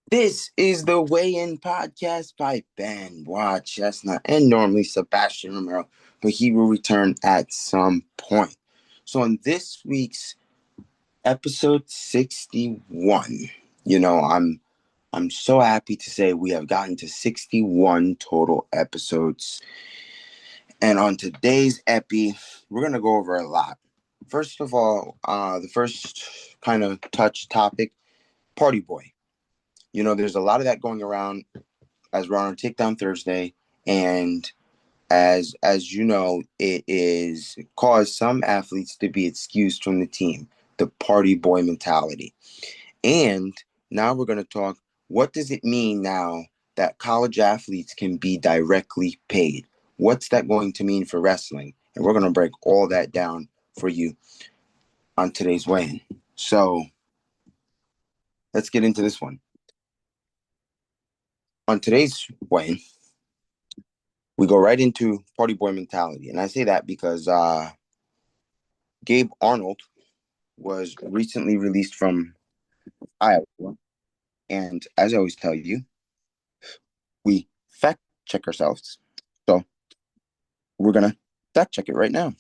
This is the Weigh-In Podcast by Benoit Chestnut and normally Sebastian Romero, but he will return at some point. So in this week's episode 61, you know, I'm so happy to say we have gotten to 61 total episodes. And on today's epi, we're gonna go over a lot. First of all, the first kind of touch topic, Party Boy. There's a lot of that going around as we're on Takedown Thursday, and as you know, it is caused some athletes to be excused from the team, the party boy mentality. And now we're going to talk, what does it mean now that college athletes can be directly paid? What's that going to mean for wrestling? And we're going to break all that down for you on today's weigh-in. So let's get into this one. On today's weigh-in, we go right into party boy mentality. And I say that because Gabe Arnold was recently released from Iowa. And as I always tell you, we fact check ourselves. So we're going to fact check it right now.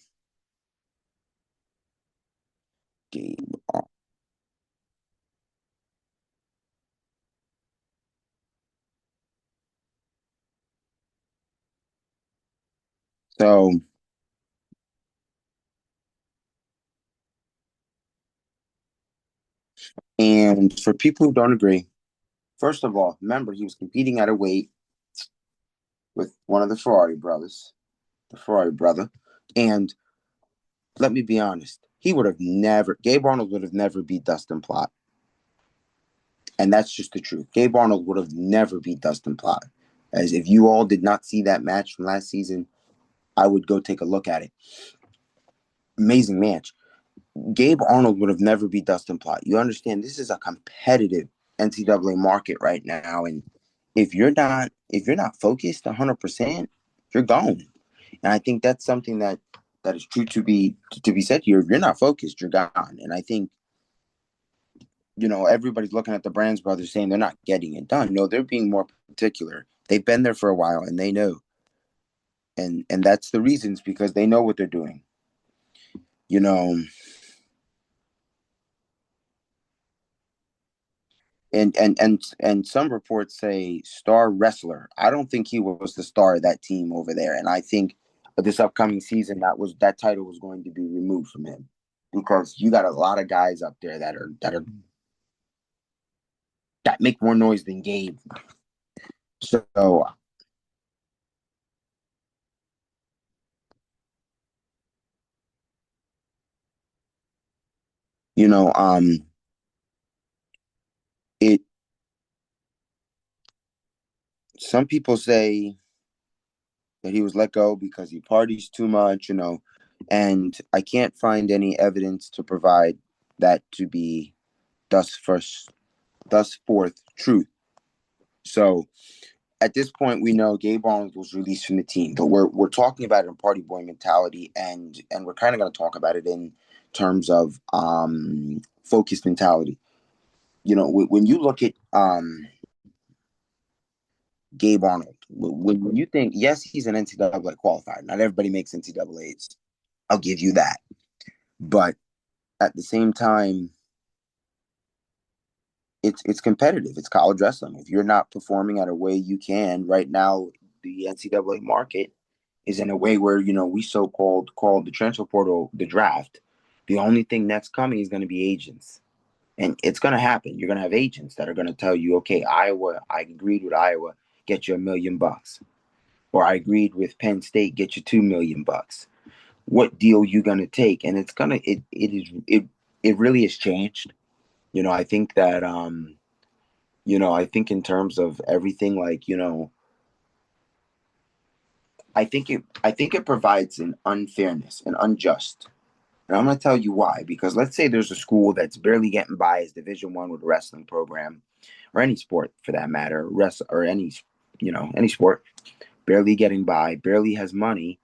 Gabe Arnold. So, and for people who don't agree, first of all, remember he was competing at a weight with one of the Ferrari brothers, the Ferrari brother. And let me be honest, Gabe Arnold would have never beat Dustin Plott. And that's just the truth. Gabe Arnold would have never beat Dustin Plott. As if you all did not see that match from last season, I would go take a look at it. Amazing match. Gabe Arnold would have never beat Dustin Plott. You understand, this is a competitive NCAA market right now, and if you're not focused 100%, you're gone. And I think that's something that is true to be said here. If you're not focused, you're gone. And I think everybody's looking at the Brands brothers saying they're not getting it done. No, they're being more particular. They've been there for a while and they know. And that's the reasons, because they know what they're doing. You know, and some reports say star wrestler. I don't think he was the star of that team over there. And I think this upcoming season that title was going to be removed from him, because you got a lot of guys up there that make more noise than Gabe. So you know, it some people say that he was let go because he parties too much, and I can't find any evidence to provide that to be thus forth truth. So at this point, we know Gabe Barnes was released from the team, but we're talking about it in party boy mentality, and we're kind of going to talk about it in terms of focused mentality. When you look at Gabe Arnold, when you think, yes, he's an NCAA qualifier. Not everybody makes NCAAs. I'll give you that. But at the same time, it's competitive. It's college wrestling. If you're not performing at a way you can right now, the NCAA market is in a way where we called the transfer portal the draft. The only thing that's coming is going to be agents, and it's going to happen. You're going to have agents that are going to tell you, okay, Iowa, I agreed with Iowa, get you $1 million, or I agreed with Penn State, get you $2 million. What deal you going to take? And it really has changed. I think that I think in terms of everything, like, I think it provides an unfairness, an unjust. And I'm going to tell you why. Because let's say there's a school that's barely getting by as Division I with a wrestling program, or any sport for that matter, or any sport, barely getting by, barely has money,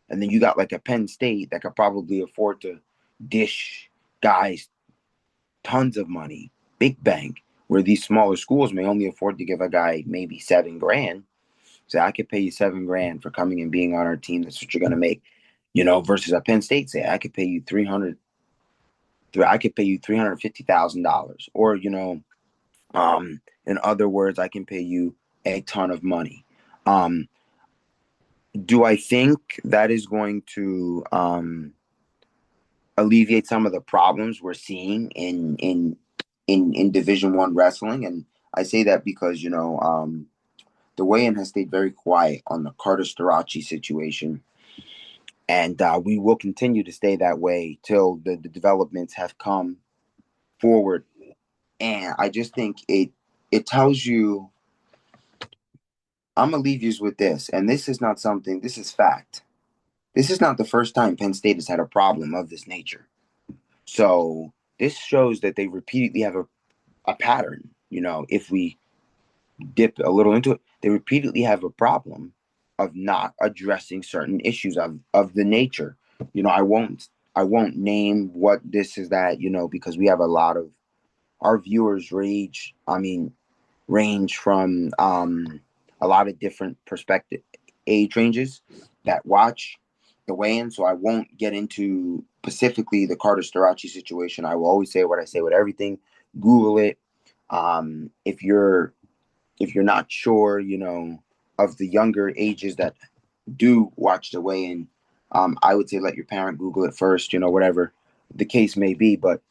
and then you got like a Penn State that could probably afford to dish guys tons of money, big bank. where these smaller schools may only afford to give a guy maybe $7,000. Say, I could pay you $7,000 for coming and being on our team. That's what you're going to make, versus at Penn State. Say, I could pay you $350,000, or, in other words, I can pay you a ton of money. Do I think that is going to alleviate some of the problems we're seeing in Division I wrestling? And I say that because the weigh-in has stayed very quiet on the Carter Starachi situation, and we will continue to stay that way till the developments have come forward. And I just think it tells you. I'm gonna leave you with this, and this is not something. This is fact. This is not the first time Penn State has had a problem of this nature. So this shows that they repeatedly have a pattern. If we dip a little into it, they repeatedly have a problem of not addressing certain issues of the nature. I won't name what this is that, because we have a lot of our viewers range from a lot of different perspective age ranges that watch the weigh-in. So I won't get into specifically the Carter Starachi situation. I will always say what I say with everything. Google it. If you're not sure, of the younger ages that do watch the weigh-in, I would say let your parent Google it first, whatever the case may be. But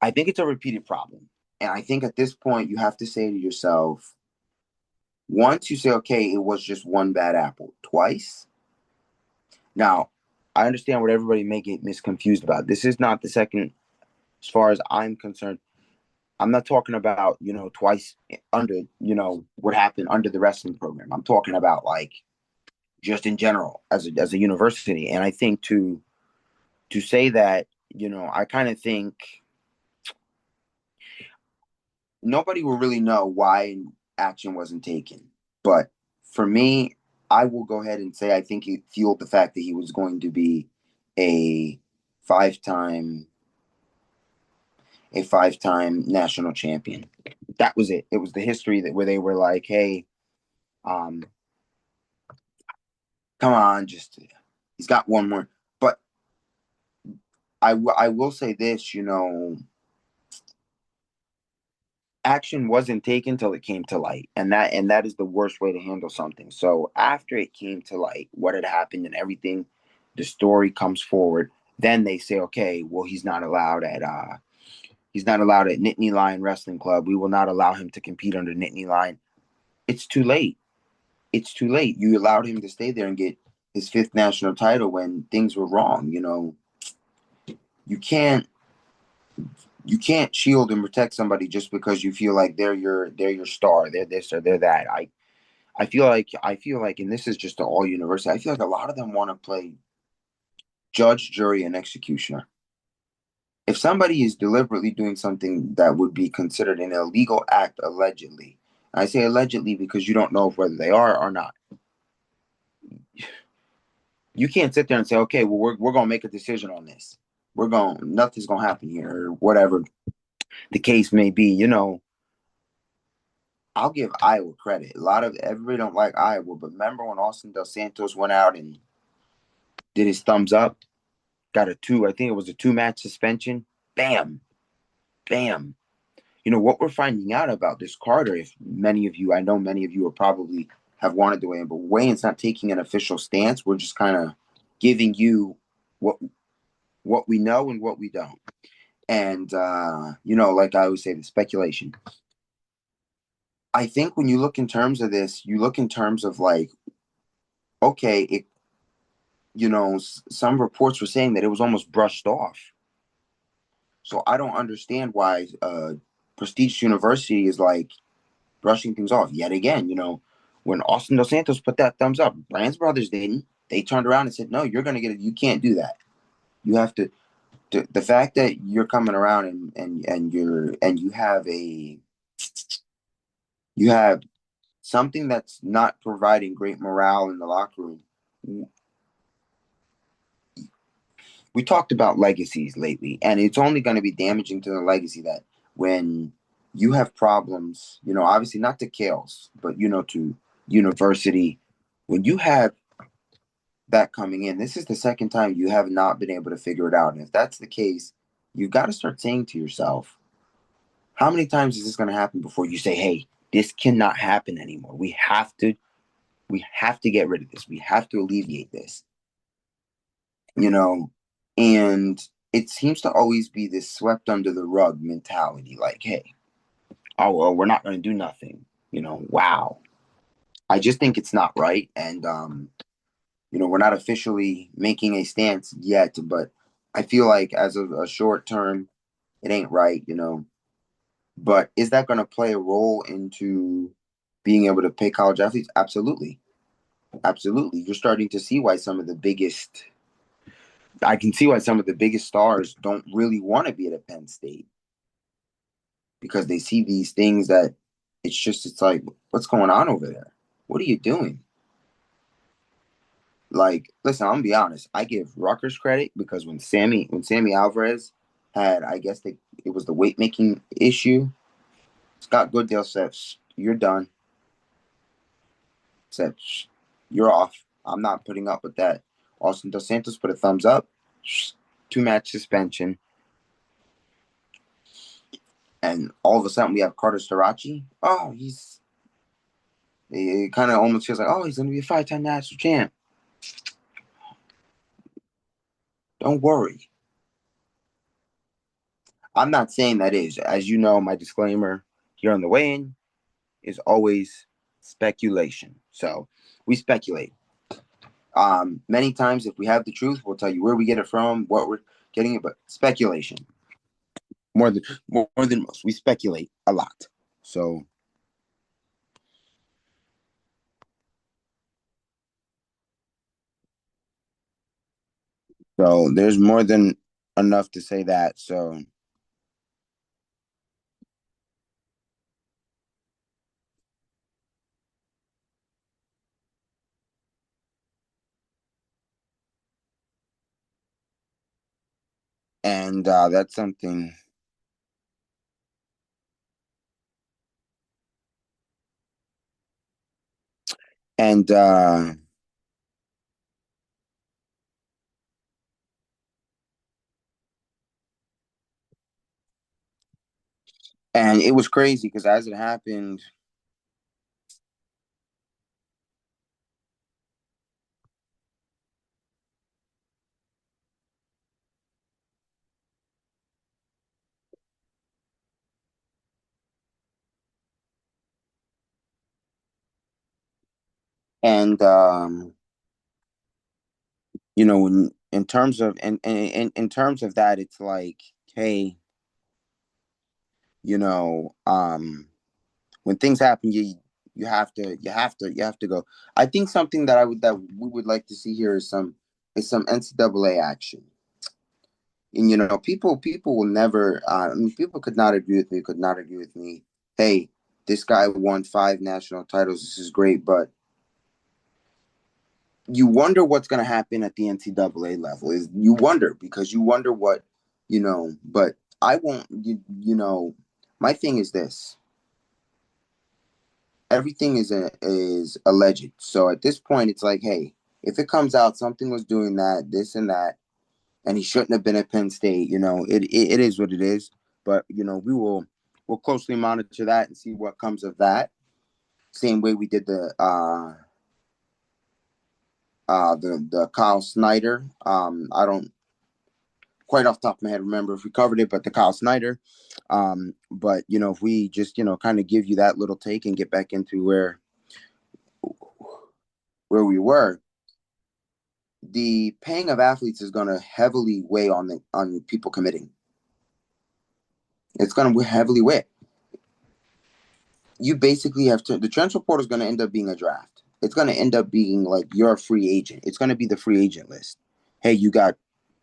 I think it's a repeated problem. And I think at this point, you have to say to yourself, once you say, okay, it was just one bad apple, twice. Now, I understand what everybody may get misconfused about. This is not the second, as far as I'm concerned. I'm not talking about, twice under, what happened under the wrestling program. I'm talking about like just in general as a university. And I think to say that, I kind of think nobody will really know why action wasn't taken. But for me, I will go ahead and say I think it fueled the fact that he was going to be a five-time a five-time national champion. That was it. It was the history where they were like, "Hey, um, come on, just he's got one more." But I will say this, action wasn't taken till it came to light, and that is the worst way to handle something. So after it came to light what had happened and everything, the story comes forward. Then they say, okay, well, he's not allowed at Nittany Lion Wrestling Club. We will not allow him to compete under Nittany Lion. It's too late. It's too late. You allowed him to stay there and get his fifth national title when things were wrong. You can't you can't shield and protect somebody just because you feel like they're your star. They're this or they're that. I feel like, and this is just an all university. I feel like a lot of them want to play judge, jury, and executioner. If somebody is deliberately doing something that would be considered an illegal act, allegedly, and I say allegedly because you don't know whether they are or not. You can't sit there and say, okay, well, we're gonna make a decision on this. Nothing's gonna happen here, or whatever the case may be. I'll give Iowa credit. A lot of everybody don't like Iowa, but remember when Austin Del Santos went out and did his thumbs up, got I think it was a 2-match suspension. Bam, bam. What we're finding out about this Carter, if I know many of you are probably have wanted to weigh in, but weigh-in's not taking an official stance. We're just kind of giving you what we know and what we don't. And like I always say, the speculation. I think when you look in terms of this, you look in terms of like, okay, some reports were saying that it was almost brushed off. So I don't understand why prestigious university is like brushing things off yet again. When Austin Dos Santos put that thumbs up, Brands Brothers didn't. They turned around and said, "No, you're going to get it. You can't do that. You have to." The fact that you're coming around and you have something that's not providing great morale in the locker room. We talked about legacies lately, and it's only going to be damaging to the legacy that when you have problems, obviously not to Kales, but, to university. When you have that coming in, this is the second time you have not been able to figure it out. And if that's the case, you've got to start saying to yourself, how many times is this going to happen before you say, hey, this cannot happen anymore. We have to get rid of this. We have to alleviate this, you know, and it seems to always be this swept under the rug mentality. Like, hey, oh, well, we're not going to do nothing. Wow. I just think it's not right. And, we're not officially making a stance yet, but I feel like as of a short term, it ain't right. But is that going to play a role into being able to pay college athletes? Absolutely. Absolutely. You're starting to see why I can see why some of the biggest stars don't really want to be at Penn State because they see these things that it's like, what's going on over there? What are you doing? Like, listen, I'm gonna be honest. I give Rutgers credit because when Sammy Alvarez had, I guess it was the weight making issue. Scott Goodale said, "You're done." Said, "You're off. I'm not putting up with that." Austin Dos Santos put a thumbs up. 2-match suspension, and all of a sudden we have Carter Starachi. Oh, it kind of almost feels like, oh, he's gonna be a 5-time national champ. Don't worry. I'm not saying that is. As you know, my disclaimer here on the weigh-in is always speculation. So we speculate. Many times, if we have the truth, we'll tell you where we get it from, what we're getting it, but speculation. More than most. We speculate a lot. So there's more than enough to say that. So and that's something. And and it was crazy because as it happened, and in terms of in terms of that, it's like, hey, you know, when things happen, you have to go. I think something that we would like to see here is some NCAA action. And people will never. I mean, people could not agree with me. Could not agree with me. Hey, this guy won 5 national titles. This is great, but you wonder what's going to happen at the NCAA level. Is you wonder because you wonder what. But I won't. My thing is this: everything is alleged. So at this point, it's like, hey, if it comes out something was doing that, this and that, and he shouldn't have been at Penn State, it is what it is. But we'll closely monitor that and see what comes of that. Same way we did the Kyle Snyder. I don't quite off the top of my head remember if we covered it, but the Kyle Snyder. But if we just kind of give you that little take and get back into where we were, the paying of athletes is going to heavily weigh on people committing. It's going to heavily weigh. You basically the transfer portal is going to end up being a draft. It's going to end up being like you're a free agent. It's going to be the free agent list. Hey,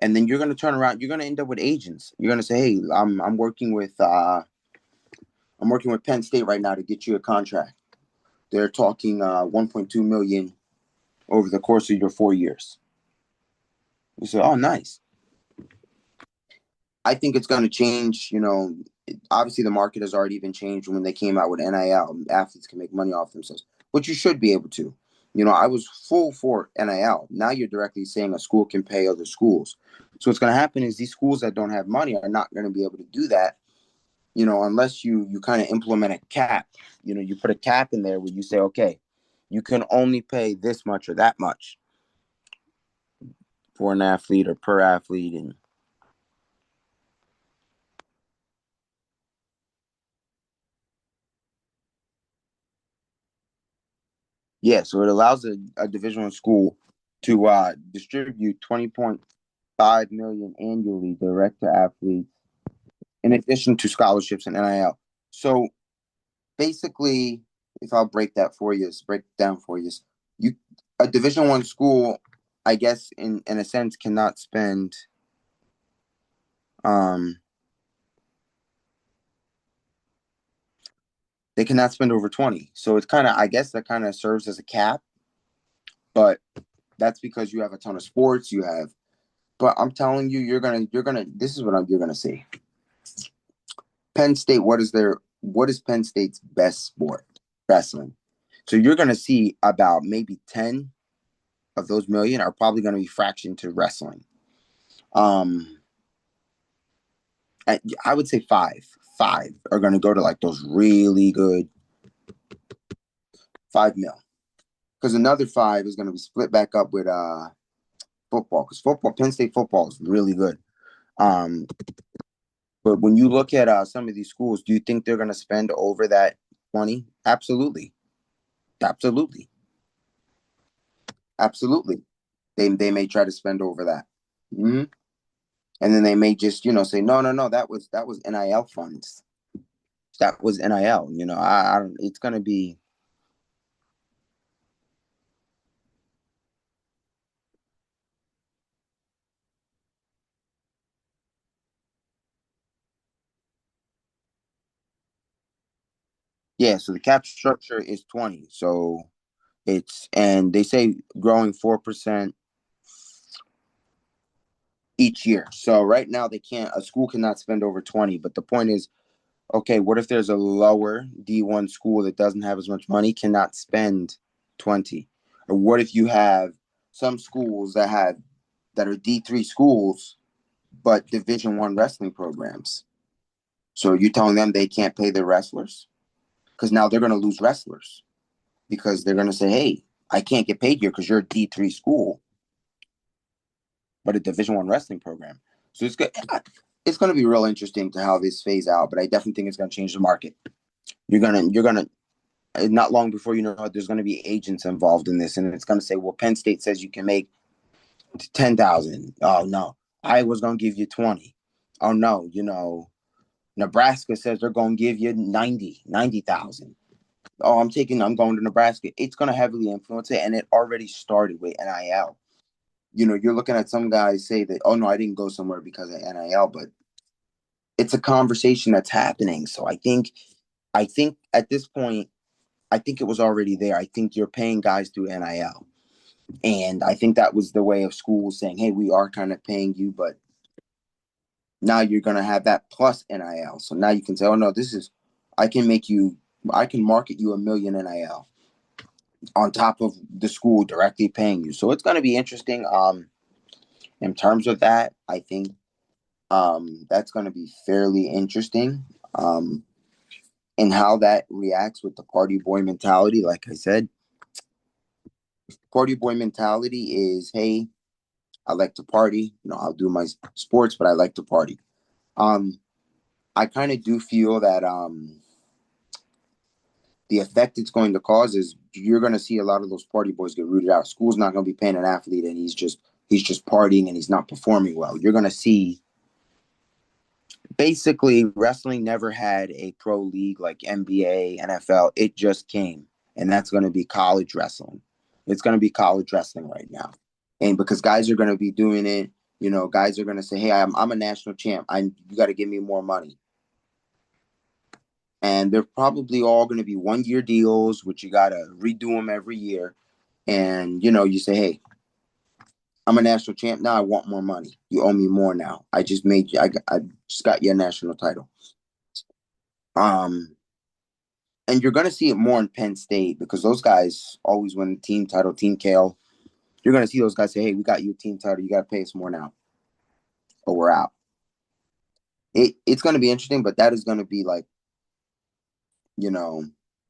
and then you're going to turn around. You're going to end up with agents. You're going to say, hey, I'm working with Penn State right now to get you a contract. They're talking 1.2 million over the course of your 4 years. You say, oh, nice. I think it's going to change, obviously the market has already been changed when they came out with NIL. Athletes can make money off themselves, but you should be able to. I was full for NIL. Now you're directly saying a school can pay other schools. So what's going to happen is these schools that don't have money are not going to be able to do that, unless you kind of implement a cap. You put a cap in there where you say, okay, you can only pay this much or that much for an athlete or per athlete. And yeah, so it allows a Division One school to distribute 20.5 million annually direct to athletes, in addition to scholarships and NIL. So basically, if I'll break it down for you, you a Division One school, I guess in a sense, cannot spend um they cannot spend over 20. So it's kind of, I guess that kind of serves as a cap, but that's because you have a ton of sports. But I'm telling you, this is you're gonna see. Penn State, what is Penn State's best sport? Wrestling. So you're gonna see about maybe 10 of those million are probably gonna be fractioned to wrestling. Um, I would say five are gonna go to like those really good 5 mil, because another five is gonna be split back up with football, because Penn State football is really good. Um, but when you look at some of these schools, do you think they're going to spend over that 20? Absolutely, absolutely, absolutely. They may try to spend over that, and then they may just say no, that was NIL funds, that was NIL. I don't. It's going to be. Yeah, so the cap structure is 20. So and they say growing 4% each year. So right now a school cannot spend over 20, but the point is, okay, what if there's a lower D1 school that doesn't have as much money, cannot spend 20? Or what if you have some schools that are D3 schools but Division 1 wrestling programs? So you're telling them they can't pay their wrestlers? Because now they're going to lose wrestlers, because they're going to say, hey, I can't get paid here because you're a D3 school, but a Division 1 wrestling program. So it's good. It's going to be real interesting to how this phase out, but I definitely think it's going to change the market. You're gonna not long before you know it, there's going to be agents involved in this, and it's going to say, well, Penn State says you can make 10,000. Oh no, I was going to give you 20. Oh no, Nebraska says they're going to give you 90,000. Oh, I'm going to Nebraska. It's going to heavily influence it, and it already started with NIL. You're looking at some guys say that, oh no, I didn't go somewhere because of NIL, but it's a conversation that's happening. So I think at this point, I think it was already there. I think you're paying guys through NIL. And I think that was the way of schools saying, hey, we are kind of paying you, but now you're going to have that plus NIL. So now you can say, oh, no, I can market you 1 million NIL on top of the school directly paying you. So it's going to be interesting. In terms of that, I think that's going to be fairly interesting. And how that reacts with the party boy mentality. Like I said, party boy mentality is, hey, I like to party. I'll do my sports, but I like to party. Um, I kind of do feel that the effect it's going to cause is you're going to see a lot of those party boys get rooted out. School's not going to be paying an athlete, and he's just partying and he's not performing well. You're going to see, basically, wrestling never had a pro league like NBA, NFL. It just came, and that's going to be college wrestling. It's going to be college wrestling right now, and because guys are going to be doing it, guys are going to say, "Hey, I'm a national champ. You got to give me more money." And they're probably all going to be 1 year deals, which you got to redo them every year. And you say, "Hey, I'm a national champ now. I want more money. You owe me more now. I just made you. I just got you a national title." And you're going to see it more in Penn State because those guys always win the team title, Team Kale. You're going to see those guys say, hey, we got you a team title. You got to pay us more now or we're out. It's going to be interesting, but that is going to be like,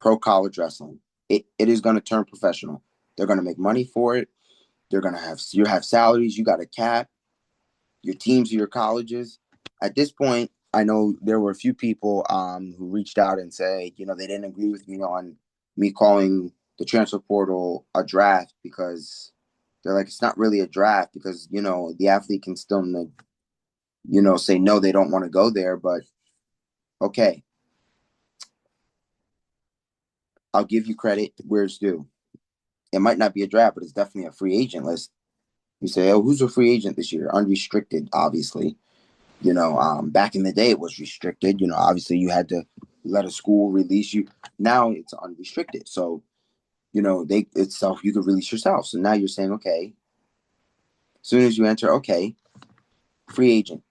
pro college wrestling. It is going to turn professional. They're going to make money for it. They're going to have salaries. You got a cap. Your teams are your colleges. At this point, I know there were a few people who reached out and say, they didn't agree with me on me calling the transfer portal a draft because they're like, it's not really a draft because, the athlete can still, say no, they don't want to go there. But okay, I'll give you credit where it's due. It might not be a draft, but it's definitely a free agent list. You say, oh, who's a free agent this year? Unrestricted, obviously. Back in the day, it was restricted. Obviously, you had to let a school release you. Now it's unrestricted. So, itself, you could release yourself. So now you're saying, okay, as soon as you enter, okay, free agent.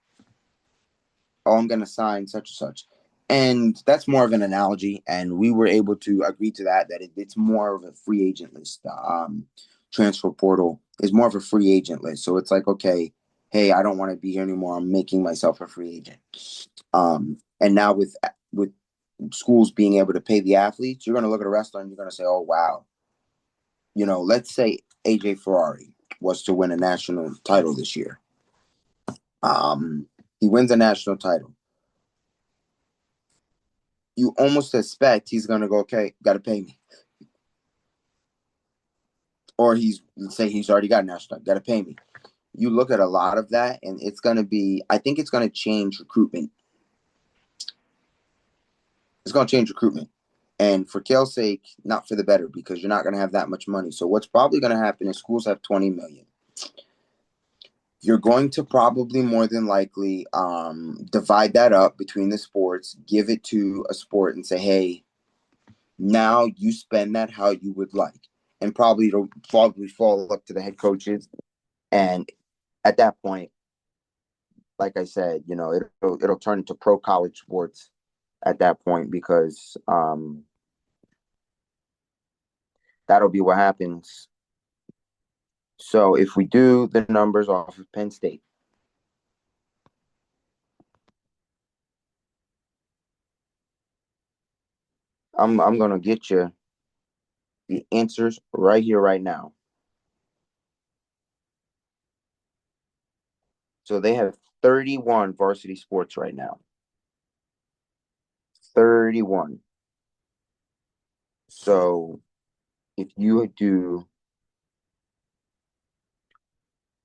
Oh, I'm going to sign such and such. And that's more of an analogy. And we were able to agree to that it's more of a free agent list. Transfer portal is more of a free agent list. So it's like, okay, hey, I don't want to be here anymore. I'm making myself a free agent. And now with schools being able to pay the athletes, you're going to look at a wrestler and you're going to say, oh, wow. Let's say AJ Ferrari was to win a national title this year. He wins a national title. You almost expect he's going to go, okay, got to pay me. Or let's say he's already got a national title, got to pay me. You look at a lot of that, and it's going to be, I think it's going to change recruitment. It's going to change recruitment. And for Kale's sake, not for the better, because you're not going to have that much money. So what's probably going to happen is schools have $20 million. You're going to probably more than likely divide that up between the sports, give it to a sport and say, hey, now you spend that how you would like. And probably it'll fall up to the head coaches. And at that point, like I said, it'll turn into pro college sports at that point because that'll be what happens. So if we do the numbers off of Penn State, I'm gonna get you the answers right here, right now. So they have 31 varsity sports right now. 31. So if you do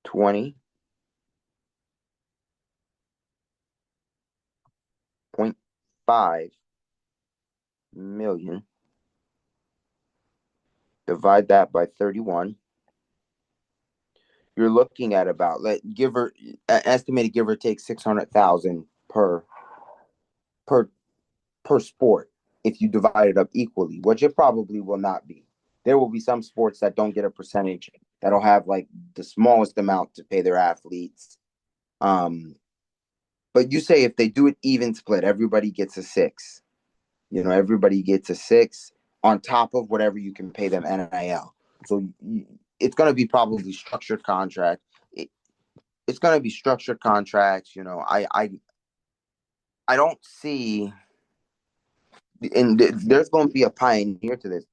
20.5 million, divide that by 31, you're looking at about estimated give or take 600,000 per sport if you divide it up equally, which it probably will not be. There will be some sports that don't get a percentage that'll have like the smallest amount to pay their athletes. But you say if they do it even split, everybody gets a six. Everybody gets a six on top of whatever you can pay them NIL. So it's going to be probably structured contract. It's going to be structured contracts. I don't see, and there's going to be a pioneer to this.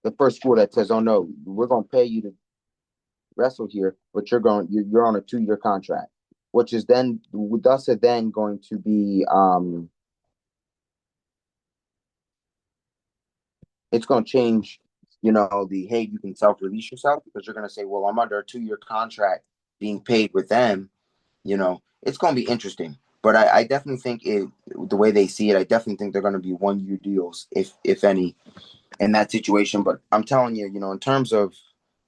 The first school that says, "Oh no, we're going to pay you to wrestle here, but you're on a 2-year contract," which is then thus then going to be it's going to change. The hey, you can self-release yourself because you're going to say, "Well, I'm under a 2-year contract being paid with them." It's going to be interesting. But I definitely think the way they see it, I definitely think they're going to be 1-year deals, if any, in that situation. But I'm telling you, in terms of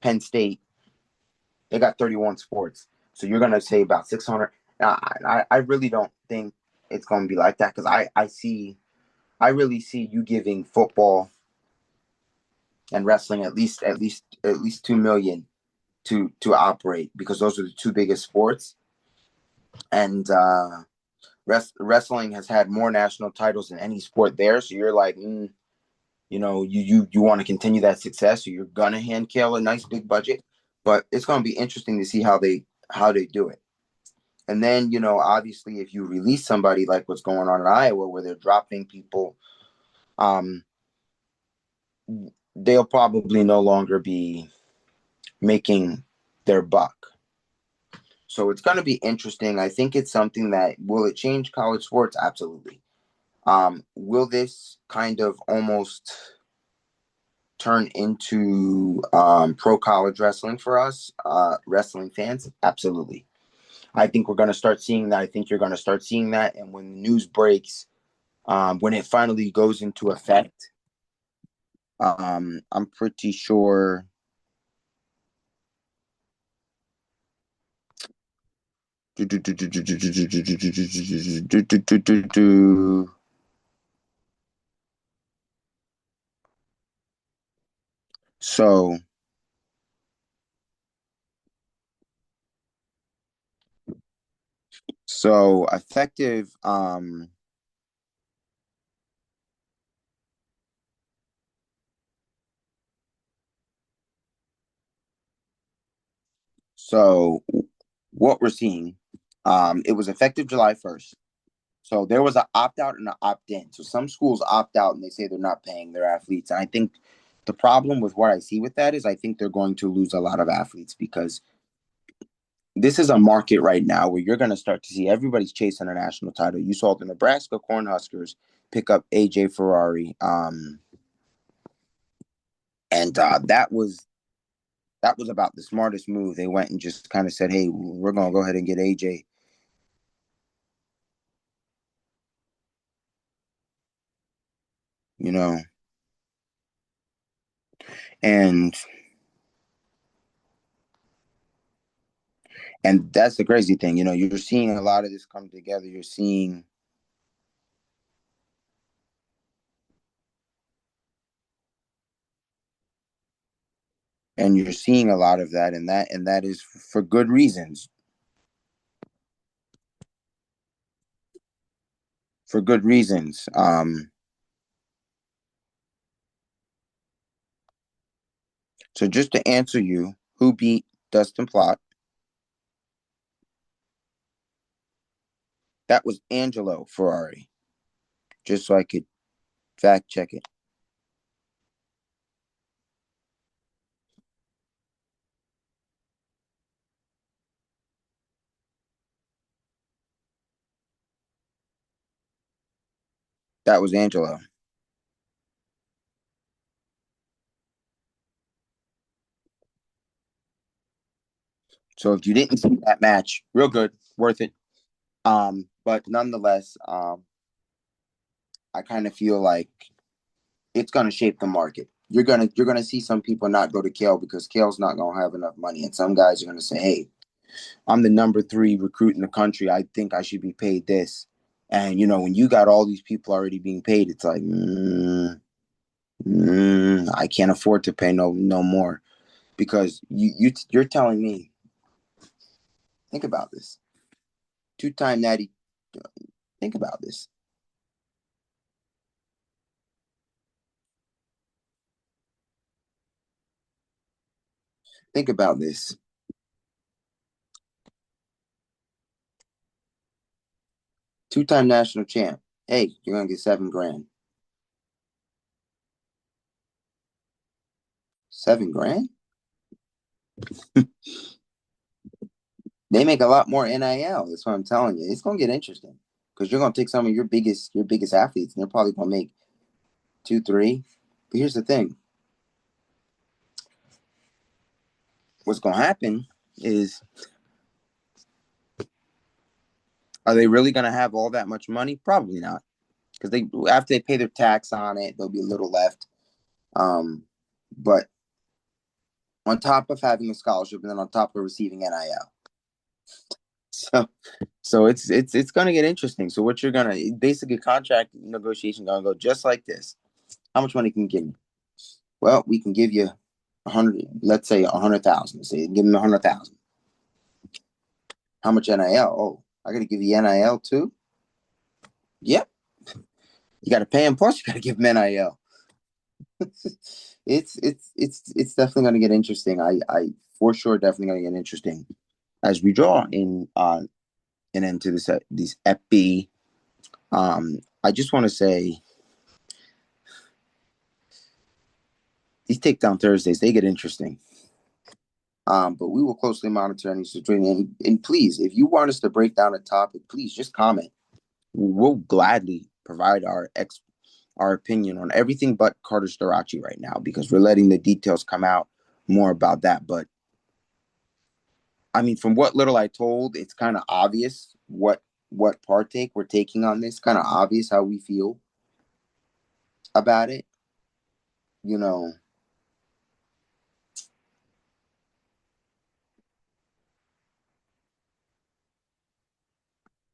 Penn State, they got 31 sports. So you're going to say about 600. I really don't think it's going to be like that because I really see you giving football and wrestling at least 2 million to operate because those are the two biggest sports. And wrestling has had more national titles than any sport there. So you're like, you want to continue that success, so you're gonna hand Kale a nice big budget. But it's gonna be interesting to see how they do it. And then, obviously, if you release somebody like what's going on in Iowa, where they're dropping people, um, they'll probably no longer be making their buck. So it's going to be interesting. I think it's something that will it change college sports? Absolutely. Will this kind of almost turn into pro college wrestling for us, wrestling fans? Absolutely. I think we're going to start seeing that. I think you're going to start seeing that. And when the news breaks, when it finally goes into effect, I'm pretty sure. So effective. So what we're seeing, it was effective July 1st. So there was an opt out and an opt in. So some schools opt out and they say they're not paying their athletes. And I think the problem with what I see with that is I think they're going to lose a lot of athletes because this is a market right now where you're going to start to see everybody's chasing a national title. You saw the Nebraska Cornhuskers pick up AJ Ferrari, and that was about the smartest move. They went and just kind of said, "Hey, we're going to go ahead and get AJ." You know, and that's the crazy thing. You're seeing a lot of this come together. You're seeing a lot of that, and that is for good reasons. For good reasons. So just to answer you, who beat Dustin Plot? That was Angelo Ferrari. Just so I could fact check it. That was Angelo. So if you didn't see that match, real good, worth it. But nonetheless, I kind of feel like it's gonna shape the market. You're gonna see some people not go to Kale because Kale's not gonna have enough money, and some guys are gonna say, "Hey, I'm the number 3 recruit in the country. I think I should be paid this." And when you got all these people already being paid, it's like, I can't afford to pay no more because you're telling me. Think about this. 2-time natty. Think about this. Think about this. 2-time national champ. Hey, you're gonna get 7 grand. 7 grand? They make a lot more NIL. That's what I'm telling you. It's gonna get interesting because you're gonna take some of your biggest athletes, and they're probably gonna make 2, 3. But here's the thing: what's gonna happen is, are they really gonna have all that much money? Probably not, because they after they pay their tax on it, there'll be a little left. But on top of having a scholarship, and then on top of receiving NIL, so it's gonna get interesting. So what you're gonna basically contract negotiation gonna go just like this. How much money can you give me? Well, we can give you 100. Let's say 100,000. Say give them 100,000. How much NIL? Oh, I got to give you NIL too. Yep, you got to pay him. Plus, you got to give him NIL. It's definitely going to get interesting. I for sure definitely going to get interesting as we draw in an end to this these FB. I just want to say these takedown Thursdays, they get interesting. But we will closely monitor any situation. And please, if you want us to break down a topic, please just comment. We'll gladly provide our opinion on everything but Carter Starachi right now because we're letting the details come out more about that. But I mean, from what little I told, it's kind of obvious what partake we're taking on this. Kind of obvious how we feel about it. You know,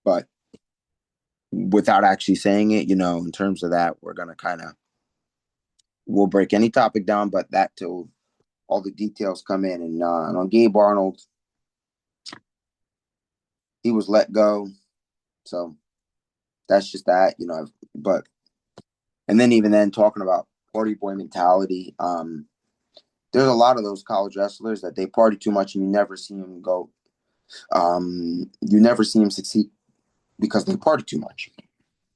but without actually saying it, in terms of that, we're gonna kind of we'll break any topic down, but that till all the details come in. And on Gabe Arnold, he was let go, so that's just that. But and then even then, talking about party boy mentality, there's a lot of those college wrestlers that they party too much, and you never see them go. You never see them succeed because they party too much.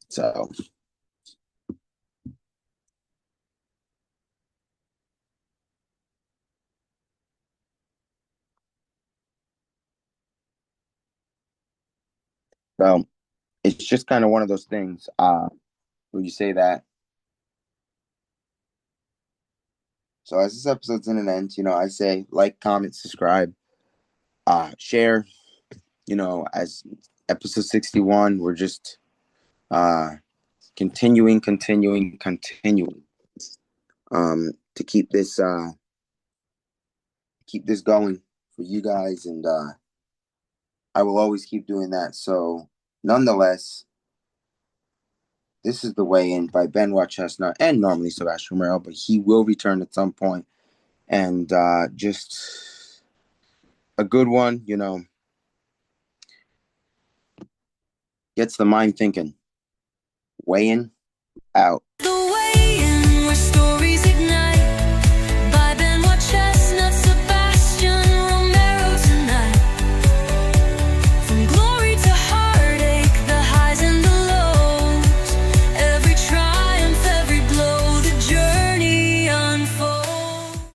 So it's just kind of one of those things where you say that. So as this episode's in an end, I say like, comment, subscribe, share. As episode 61, we're just continuing to keep this going for you guys, and I will always keep doing that. So nonetheless, this is the Weigh In by Benoit Chestnut and normally Sebastian Romero, but he will return at some point, and just a good one, gets the mind thinking. Weigh In out.